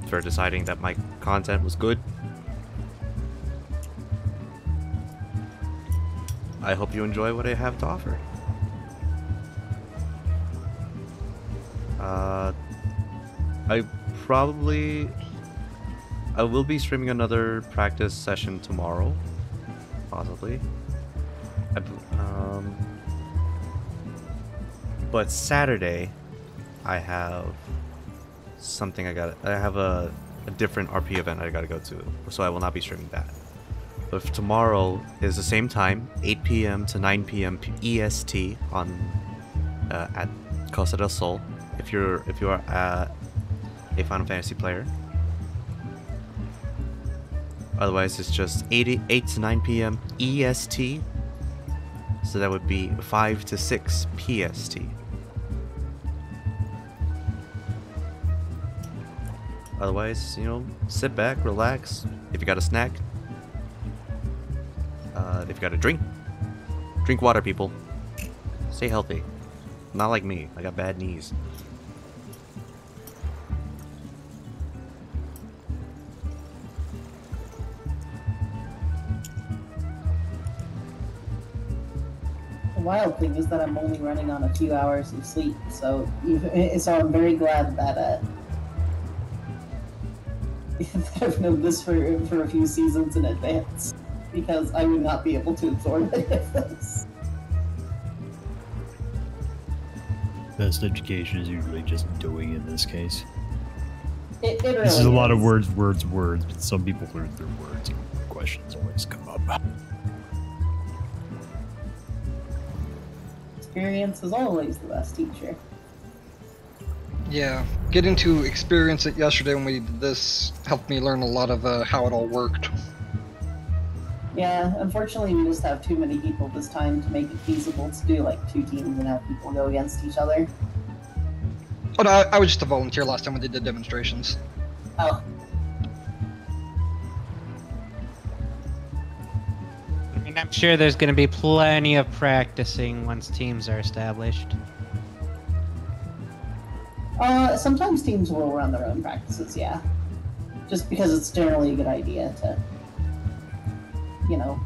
For deciding that my content was good. I hope you enjoy what I have to offer. I will be streaming another practice session tomorrow, possibly. But Saturday, I have something I have a different RP event I gotta go to, so I will not be streaming that. But tomorrow is the same time, 8 p.m. to 9 p.m. EST on at Costa del Sol. If you are a Final Fantasy player. Otherwise, it's just 8 to 9 p.m. EST. So that would be 5 to 6 PST. Otherwise, you know, sit back, relax. If you got a snack, if you got a drink water, people. Stay healthy. Not like me. I got bad knees. The wild thing is that I'm only running on a few hours of sleep, so I'm very glad that I've known this for a few seasons in advance, because I would not be able to absorb any of this. Best education is usually just doing in this case. It really this is a lot of words, but some people lose their words and questions always come up. Experience is always the best teacher. Yeah, getting to experience it yesterday when we did this helped me learn a lot of how it all worked. Yeah, unfortunately we just have too many people this time to make it feasible to do like 2 teams and have people go against each other. Oh no, I was just a volunteer last time when they did demonstrations. Oh. I mean, I'm sure there's going to be plenty of practicing once teams are established. Sometimes teams will run their own practices, yeah. Just because it's generally a good idea to, you know.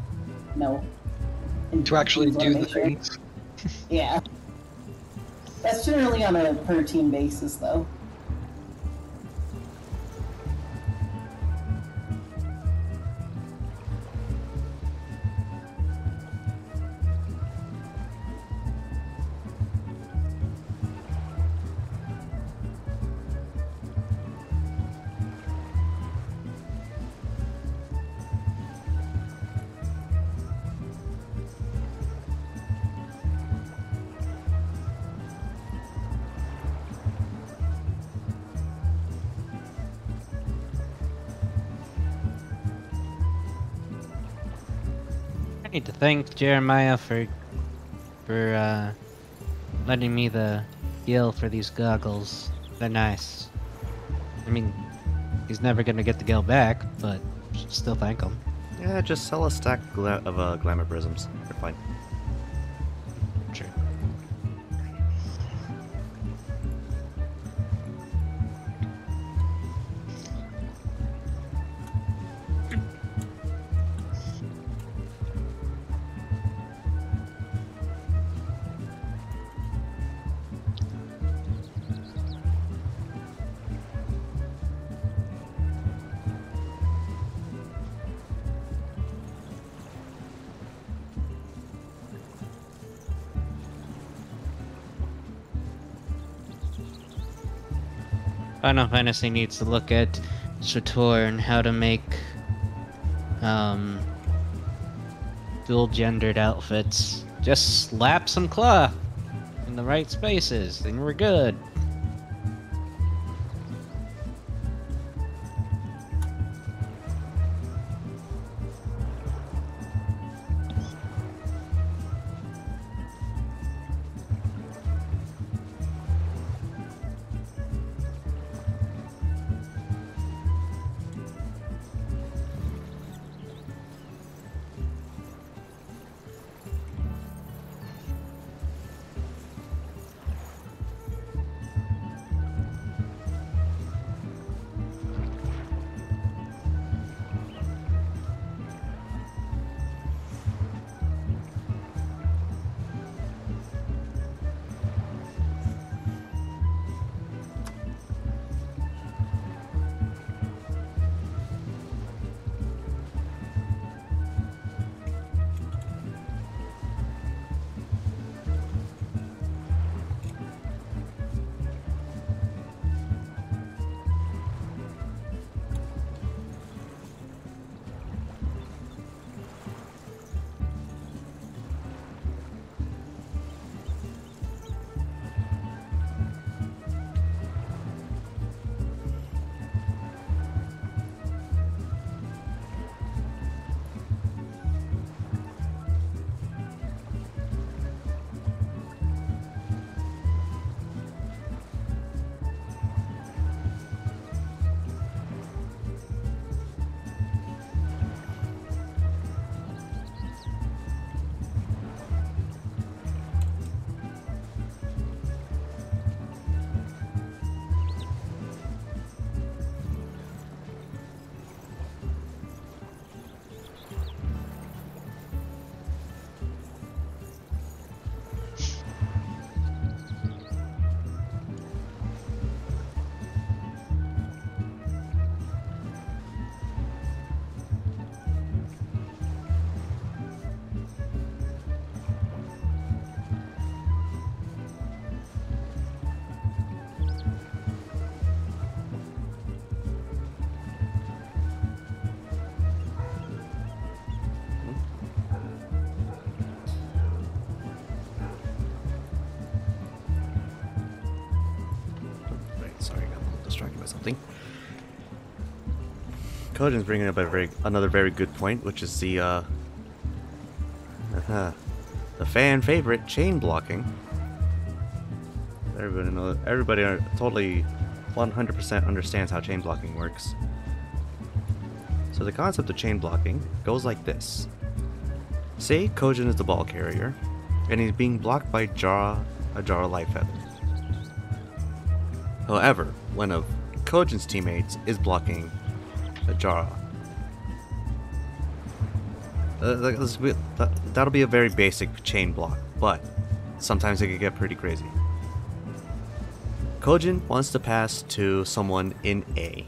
To actually do the things. Yeah. That's generally on a per team basis, though. I need to thank Jeremiah for lending me the gill for these goggles. They're nice. I mean, he's never gonna get the gill back, but still thank him. Yeah, just sell a stack of glamour prisms. They're fine. Sure. Final Fantasy needs to look at Sator and how to make dual gendered outfits. Just slap some claw. in the right spaces, then we're good. Something. Kojin's bringing up another very good point, which is the fan favorite chain blocking. Everybody totally 100% understands how chain blocking works. So the concept of chain blocking goes like this. Say Kojin is the ball carrier, and he's being blocked by a Jara Life Feather. However, one of Kojin's teammates is blocking a Jara. That'll be a very basic chain block, but sometimes it can get pretty crazy. Kojin wants to pass to someone in A.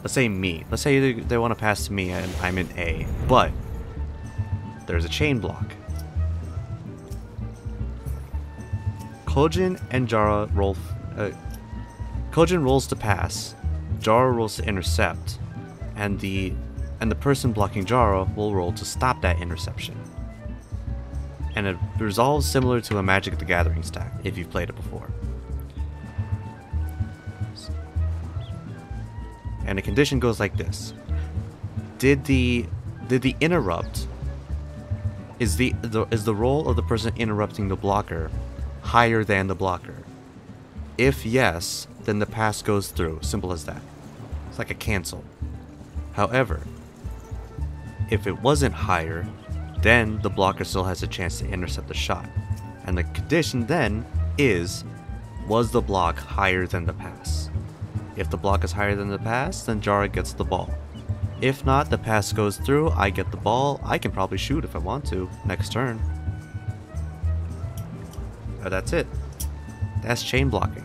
Let's say me. Let's say they want to pass to me and I'm in A, but there's a chain block. Kojin and Jara roll. Kojin rolls to pass, Jara rolls to intercept, and the person blocking Jara will roll to stop that interception. And it resolves similar to a Magic the Gathering stack, if you've played it before. And the condition goes like this. Did the interrupt is the roll of the person interrupting the blocker higher than the blocker? If yes, then the pass goes through. Simple as that. It's like a cancel. However, if it wasn't higher, then the blocker still has a chance to intercept the shot. And the condition then is, was the block higher than the pass? If the block is higher than the pass, then Jara gets the ball. If not, the pass goes through, I get the ball, I can probably shoot if I want to, next turn. But that's it. That's chain blocking.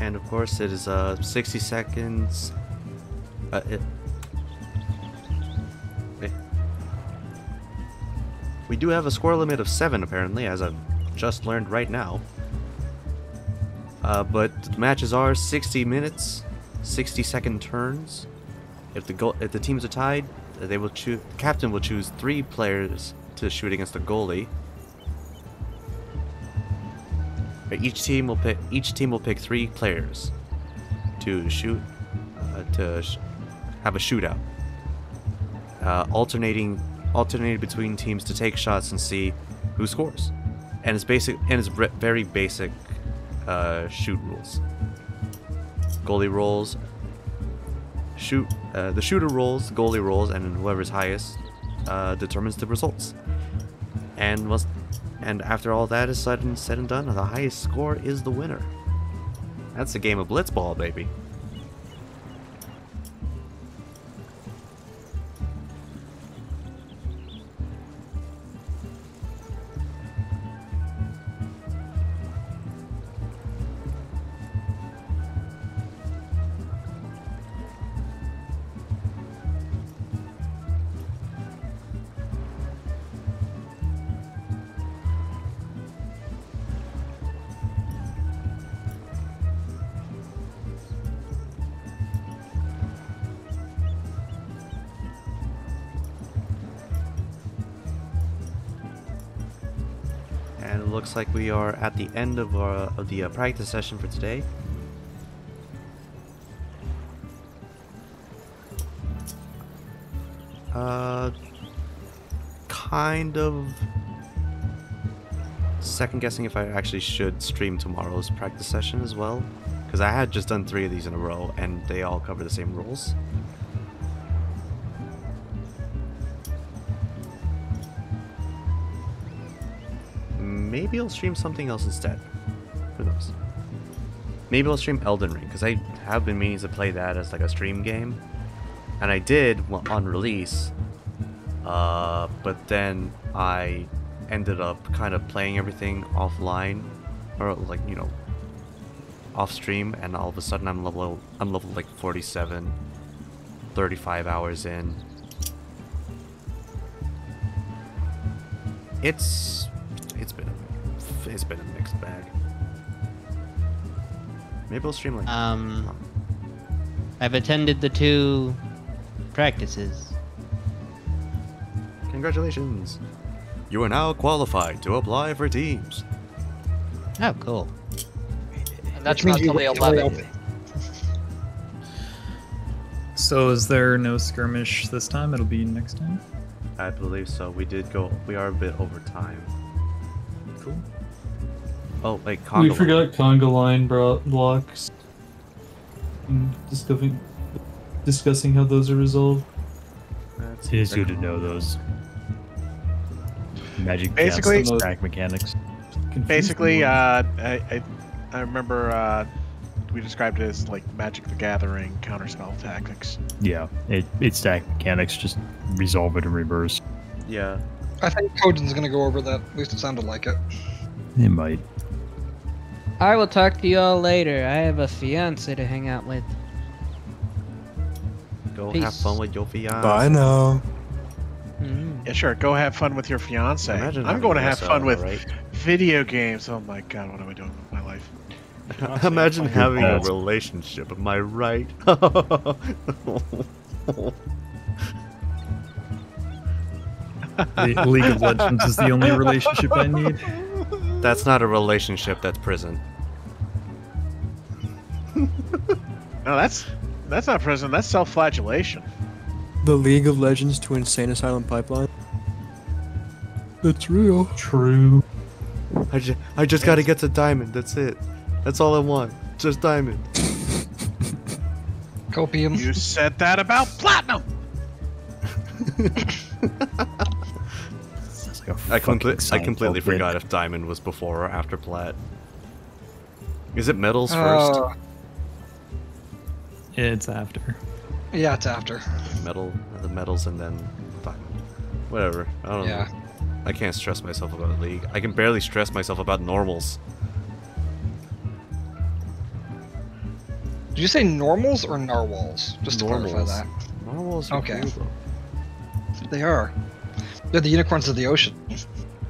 And of course, it is 60 seconds. We do have a score limit of 7, apparently, as I've just learned right now. But the matches are 60 minutes, 60-second turns. If the teams are tied, they will choose. The captain will choose 3 players to shoot against the goalie. Each team will pick 3 players to shoot, have a shootout, alternating between teams to take shots and see who scores. And it's very basic shoot rules. Goalie rolls, the shooter rolls, the goalie rolls, and whoever's highest determines the results. And after all that is said and done, the highest score is the winner. That's a game of blitzball, baby. And it looks like we are at the end of the practice session for today. Kind of second guessing if I actually should stream tomorrow's practice session as well, because I had just done 3 of these in a row and they all cover the same rules. Maybe I'll stream something else instead. Who knows? Maybe I'll stream Elden Ring, because I have been meaning to play that as like a stream game. And I did on release. But then I ended up kind of playing everything offline. Or like, you know, off stream, and all of a sudden I'm level like 47, 35 hours in. It's been a mixed bag. Maybe I'll stream like I've attended the 2 practices. Congratulations! You are now qualified to apply for teams. Oh, cool. And that's not till the 11th. So is there no skirmish this time? It'll be next time? I believe so. We are a bit over time. Cool. Oh, wait, conga We forgot conga line blocks. And discussing how those are resolved. It is good to know those. Magic Basically, stack mechanics. Basically, I remember we described it as like Magic the Gathering counterspell tactics. Yeah, it's stack mechanics, just resolve it in reverse. Yeah. I think Koden's gonna go over that. At least it sounded like it. It might. I will talk to you all later. I have a fiance to hang out with. Go Peace. have fun with your fiance. Bye now. Yeah, sure. Go have fun with your fiance. Imagine I'm going to have having fun this, with right? video games. Oh my god, what am I doing with my life? Imagine having a Yes. relationship. Am I right? League of Legends is the only relationship I need. That's not a relationship. That's prison. No, that's not prison. That's self-flagellation. The League of Legends to Insane Asylum pipeline. That's real. True. I just gotta get to diamond. That's it. That's all I want. Just diamond. Copium. You said that about platinum. I completely forgot if diamond was before or after plat. Is it metals first? It's after. Yeah, it's after. The metals and then diamond. Whatever. I don't know. I can't stress myself about League. I can barely stress myself about normals. Did you say normals or narwhals? Just to clarify Normals. that. Narwhals are Okay. cool, They are. They're the unicorns of the ocean. though.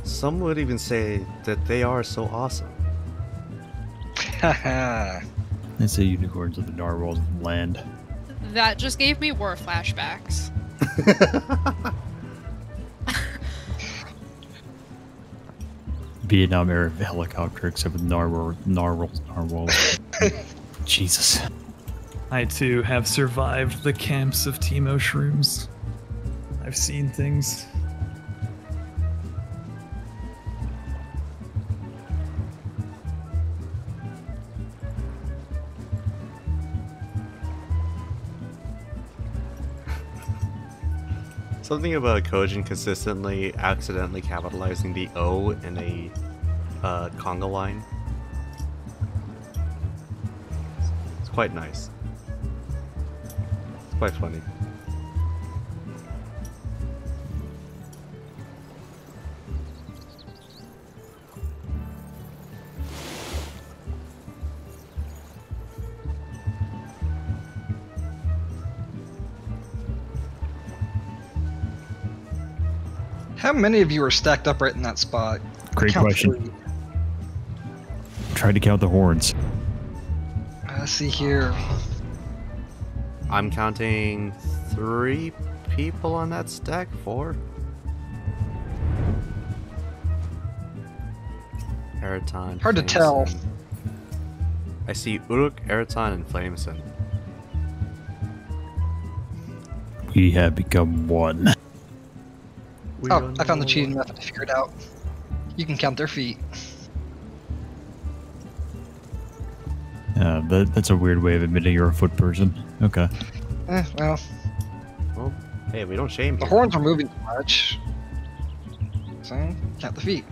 Some would even say that they are so awesome. Haha. They say unicorns are the narwhals of land. That just gave me war flashbacks. Vietnam era helicopter, except with narwhals. Jesus. I too have survived the camps of Timo shrooms. I've seen things. Something about Kojin consistently accidentally capitalizing the O in a conga line. It's quite nice. It's quite funny. How many of you are stacked up right in that spot? Great Count question. 3. Tried to count the horns. Let's see here. I'm counting 3 people on that stack. 4. Eraton. Hard to tell. Flameson. I see Uruk, Eraton, and Flameson. We have become one. Oh, I found the cheating method to figure it out. You can count their feet. That's a weird way of admitting you're a foot person. Okay. Well, Well, hey, we don't shame the people. horns are moving too much. So, count the feet.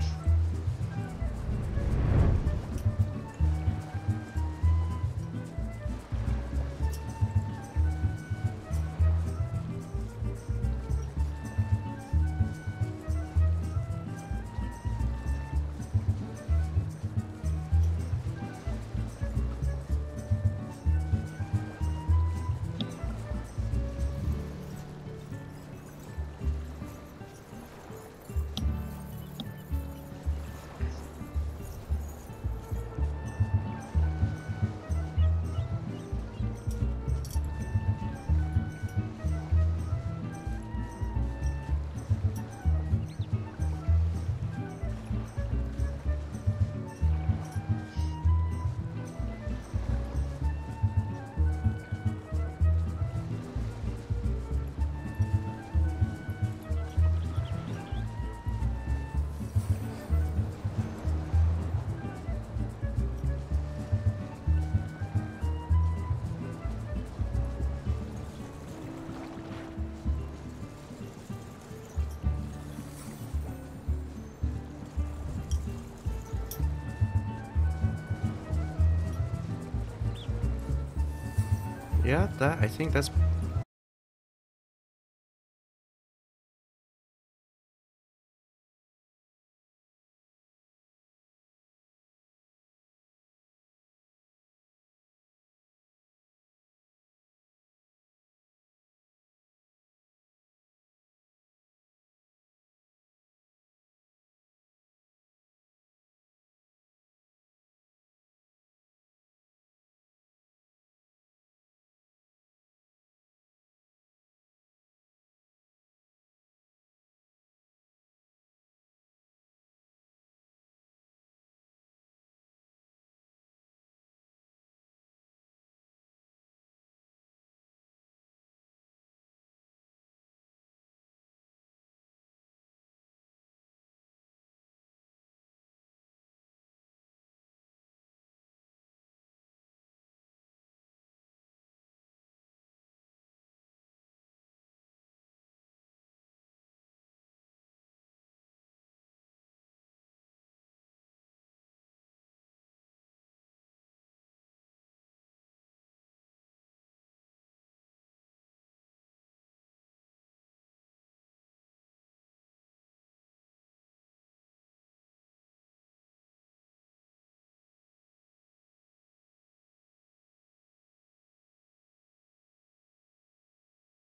Yeah, I think that's